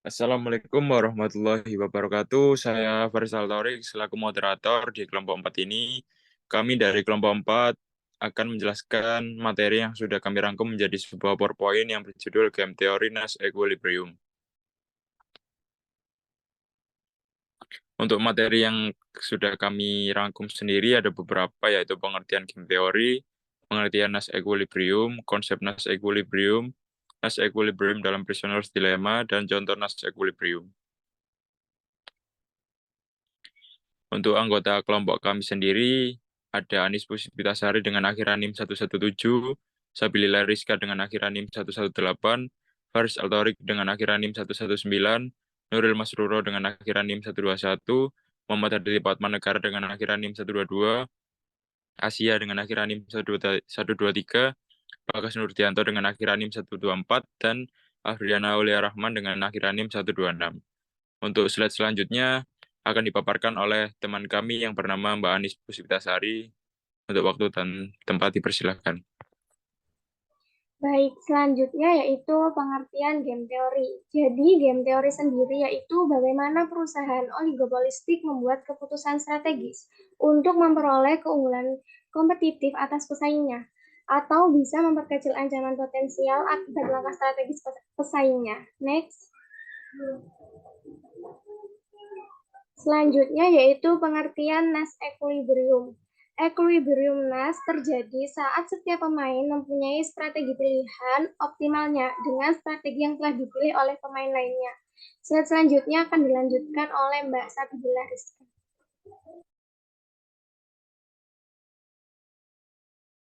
Assalamualaikum warahmatullahi wabarakatuh. Saya Farisal Taurik selaku moderator di kelompok 4 ini. Kami dari kelompok 4 akan menjelaskan materi yang sudah kami rangkum menjadi sebuah PowerPoint yang berjudul Game Theory Nash Equilibrium. Untuk materi yang sudah kami rangkum sendiri ada beberapa, yaitu pengertian game theory, pengertian Nash Equilibrium, konsep Nash Equilibrium dalam Prisoner's Dilemma, dan contoh Nash Equilibrium. Untuk anggota kelompok kami sendiri, ada Anis Puspitasari dengan akhiran NIM 117, Sabilillah Rizka dengan akhiran NIM 118, Faris Altorik dengan akhiran NIM 119, Nuril Masruro dengan akhiran NIM 121, Muhammad Hadi Patmanegara dengan akhiran NIM 122, Asia dengan akhiran NIM 123, Bagas Nurdianto dengan akhiran NIM 124, dan Afriana Aulia Rahman dengan akhiran NIM 126. Untuk slide selanjutnya akan dipaparkan oleh teman kami yang bernama Mbak Anis Puspitasari. Untuk waktu dan tempat dipersilahkan. Baik, selanjutnya yaitu pengertian game teori. Jadi, game teori sendiri yaitu bagaimana perusahaan oligopolistik membuat keputusan strategis untuk memperoleh keunggulan kompetitif atas pesaingnya, atau bisa memperkecil ancaman potensial akibat langkah strategis pesaingnya. Next. Selanjutnya yaitu pengertian Nash Equilibrium. Equilibrium Nash terjadi saat setiap pemain mempunyai strategi pilihan optimalnya dengan strategi yang telah dipilih oleh pemain lainnya. Slide selanjutnya akan dilanjutkan oleh Mbak Sabilillah Rizka.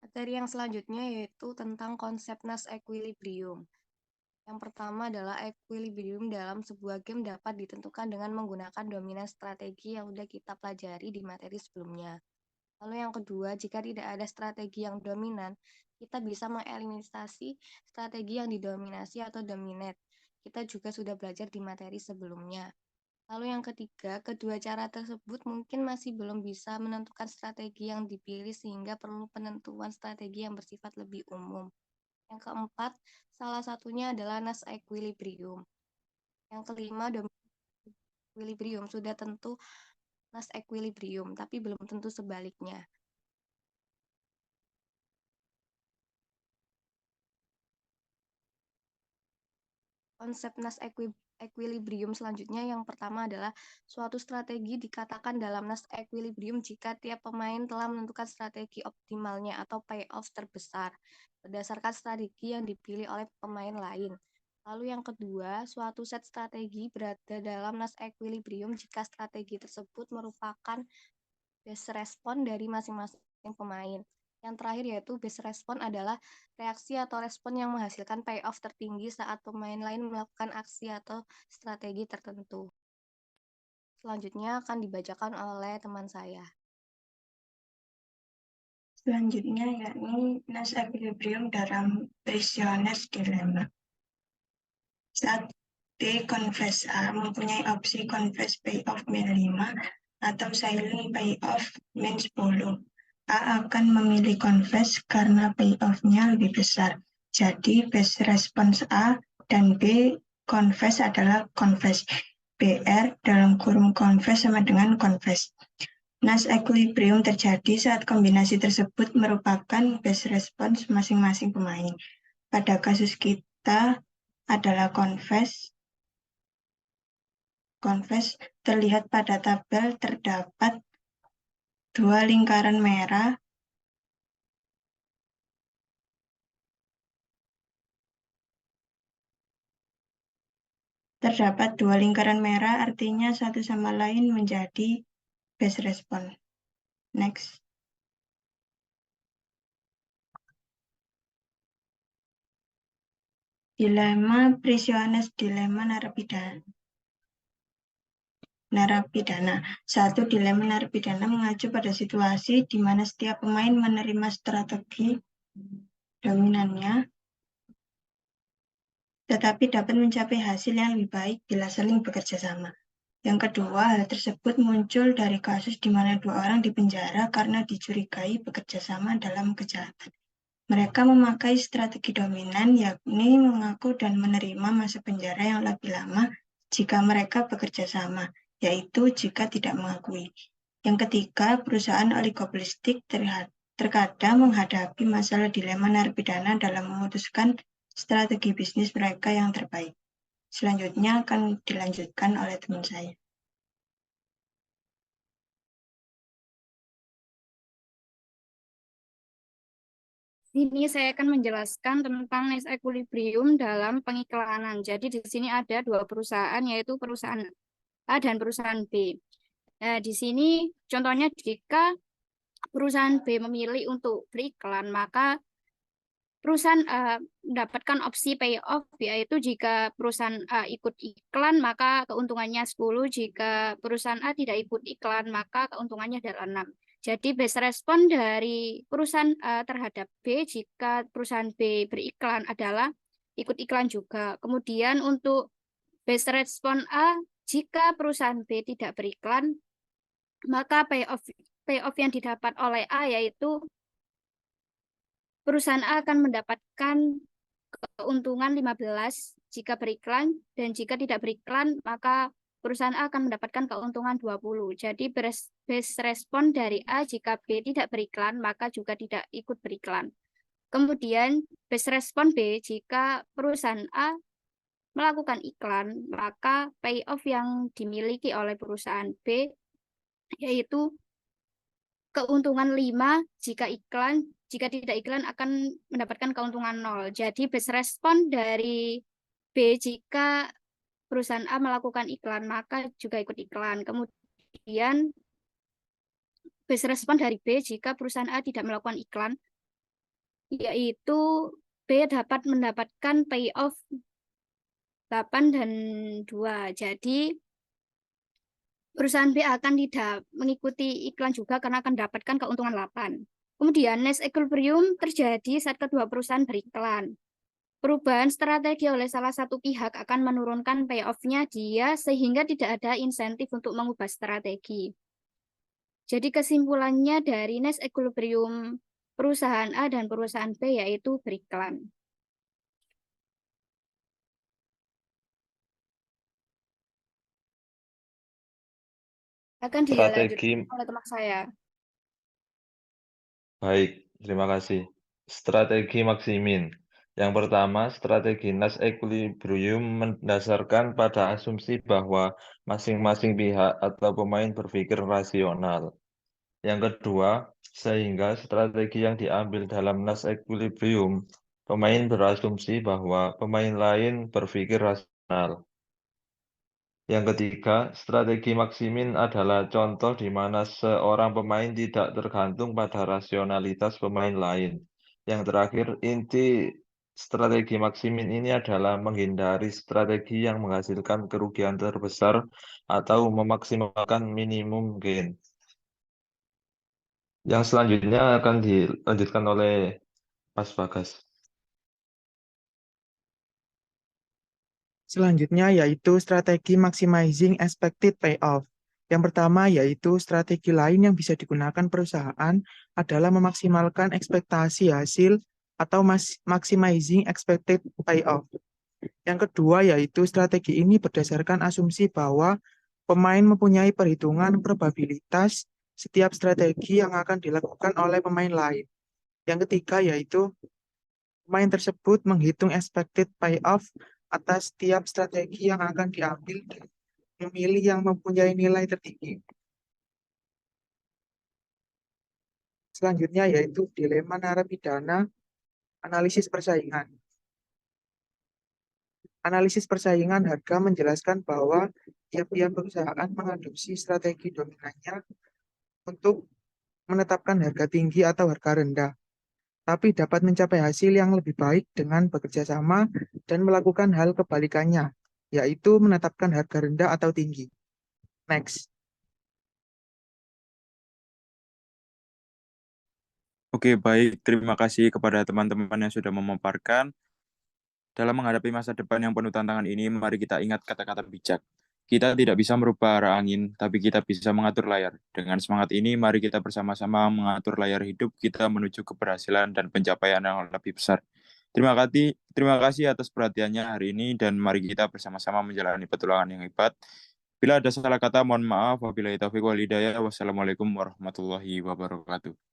Materi yang selanjutnya yaitu tentang konsep Nash Equilibrium. Yang pertama adalah equilibrium dalam sebuah game dapat ditentukan dengan menggunakan dominan strategi yang sudah kita pelajari di materi sebelumnya. Lalu yang kedua, jika tidak ada strategi yang dominan, kita bisa mengeliminasi strategi yang didominasi atau dominate. Kita juga sudah belajar di materi sebelumnya. Lalu yang ketiga, kedua cara tersebut mungkin masih belum bisa menentukan strategi yang dipilih sehingga perlu penentuan strategi yang bersifat lebih umum. Yang keempat, salah satunya adalah Nash Equilibrium. Yang kelima, dominant equilibrium sudah tentu Nash Equilibrium, tapi belum tentu sebaliknya. Konsep Nash Equilibrium selanjutnya yang pertama adalah suatu strategi dikatakan dalam Nash Equilibrium jika tiap pemain telah menentukan strategi optimalnya atau payoff terbesar berdasarkan strategi yang dipilih oleh pemain lain. Lalu yang kedua, suatu set strategi berada dalam Nash Equilibrium jika strategi tersebut merupakan best respon dari masing-masing pemain. Yang terakhir yaitu best respon adalah reaksi atau respon yang menghasilkan payoff tertinggi saat pemain lain melakukan aksi atau strategi tertentu. Selanjutnya akan dibacakan oleh teman saya. Selanjutnya yakni Nash Equilibrium dalam Prisoner's Dilemma. Saat D confess A mempunyai opsi confess payoff min 5 atau silent payoff min 10. A akan memilih confess karena payoff-nya lebih besar. Jadi best response A dan B confess adalah confess. BR dalam kurung confess sama dengan confess. Nash Equilibrium terjadi saat kombinasi tersebut merupakan best response masing-masing pemain. Pada kasus kita adalah confess. Terlihat pada tabel terdapat dua lingkaran merah artinya satu sama lain menjadi best response. Next. Dilema Prisoner's Dilemma narapidana. Satu dilema narapidana mengacu pada situasi di mana setiap pemain menerima strategi dominannya, tetapi dapat mencapai hasil yang lebih baik bila saling bekerja sama. Yang kedua, hal tersebut muncul dari kasus di mana dua orang dipenjara karena dicurigai bekerja sama dalam kejahatan. Mereka memakai strategi dominan, yakni mengaku dan menerima masa penjara yang lebih lama jika mereka bekerja sama, yaitu jika tidak mengakui. Yang ketiga, perusahaan oligopolistik terkadang menghadapi masalah dilema narapidana dalam memutuskan strategi bisnis mereka yang terbaik. Selanjutnya akan dilanjutkan oleh teman saya. Ini saya akan menjelaskan tentang niche equilibrium dalam pengiklanan. Jadi di sini ada dua perusahaan, yaitu perusahaan A dan perusahaan B. Nah, di sini contohnya jika perusahaan B memilih untuk beriklan, maka perusahaan A mendapatkan opsi payoff, yaitu jika perusahaan A ikut iklan, maka keuntungannya 10. Jika perusahaan A tidak ikut iklan, maka keuntungannya adalah 6. Jadi base respon dari perusahaan A terhadap B jika perusahaan B beriklan adalah ikut iklan juga. Kemudian untuk base respon A jika perusahaan B tidak beriklan, maka payoff yang didapat oleh A yaitu perusahaan A akan mendapatkan keuntungan 15 jika beriklan, dan jika tidak beriklan maka perusahaan A akan mendapatkan keuntungan 20. Jadi base respon dari A jika B tidak beriklan, maka juga tidak ikut beriklan. Kemudian base respon B jika perusahaan A melakukan iklan, maka payoff yang dimiliki oleh perusahaan B yaitu keuntungan 5 jika iklan, jika tidak iklan akan mendapatkan keuntungan 0. Jadi base respon dari B jika perusahaan A melakukan iklan, maka juga ikut iklan. Kemudian base respon dari B jika perusahaan A tidak melakukan iklan, yaitu B dapat mendapatkan payoff 8 dan 2. Jadi perusahaan B akan tidak mengikuti iklan juga karena akan mendapatkan keuntungan 8. Kemudian niche equilibrium terjadi saat kedua perusahaan beriklan. Perubahan strategi oleh salah satu pihak akan menurunkan payoff-nya dia sehingga tidak ada insentif untuk mengubah strategi. Jadi kesimpulannya dari niche equilibrium perusahaan A dan perusahaan B yaitu beriklan. Akan dilanjutkan oleh teman saya. Baik, terima kasih. Strategi Maximin. Yang pertama, strategi niche equilibrium mendasarkan pada asumsi bahwa masing-masing pihak atau pemain berpikir rasional. Yang kedua, sehingga strategi yang diambil dalam niche equilibrium, pemain berasumsi bahwa pemain lain berpikir rasional. Yang ketiga, strategi Maximin adalah contoh di mana seorang pemain tidak tergantung pada rasionalitas pemain lain. Yang terakhir, inti strategi Maximin ini adalah menghindari strategi yang menghasilkan kerugian terbesar atau memaksimalkan minimum gain. Yang selanjutnya akan dilanjutkan oleh Mas Bagas. Selanjutnya yaitu strategi maximizing expected payoff. Yang pertama yaitu strategi lain yang bisa digunakan perusahaan adalah memaksimalkan ekspektasi hasil atau maximizing expected payoff. Yang kedua yaitu strategi ini berdasarkan asumsi bahwa pemain mempunyai perhitungan probabilitas setiap strategi yang akan dilakukan oleh pemain lain. Yang ketiga yaitu pemain tersebut menghitung expected payoff atas setiap strategi yang akan diambil dan memilih yang mempunyai nilai tertinggi. Selanjutnya yaitu dilema narapidana, analisis persaingan. Analisis persaingan harga menjelaskan bahwa tiap-tiap perusahaan mengadopsi strategi dominannya untuk menetapkan harga tinggi atau harga rendah, tapi dapat mencapai hasil yang lebih baik dengan bekerja sama dan melakukan hal kebalikannya, yaitu menetapkan harga rendah atau tinggi. Next. Oke, baik. Terima kasih kepada teman-teman yang sudah memaparkan. Dalam menghadapi masa depan yang penuh tantangan ini, mari kita ingat kata-kata bijak. Kita tidak bisa merubah arah angin, tapi kita bisa mengatur layar. Dengan semangat ini, mari kita bersama-sama mengatur layar hidup kita menuju keberhasilan dan pencapaian yang lebih besar. Terima kasih atas perhatiannya hari ini dan mari kita bersama-sama menjalani petualangan yang hebat. Bila ada salah kata, mohon maaf. Wabillahi taufiq wal hidayah. Wassalamualaikum warahmatullahi wabarakatuh.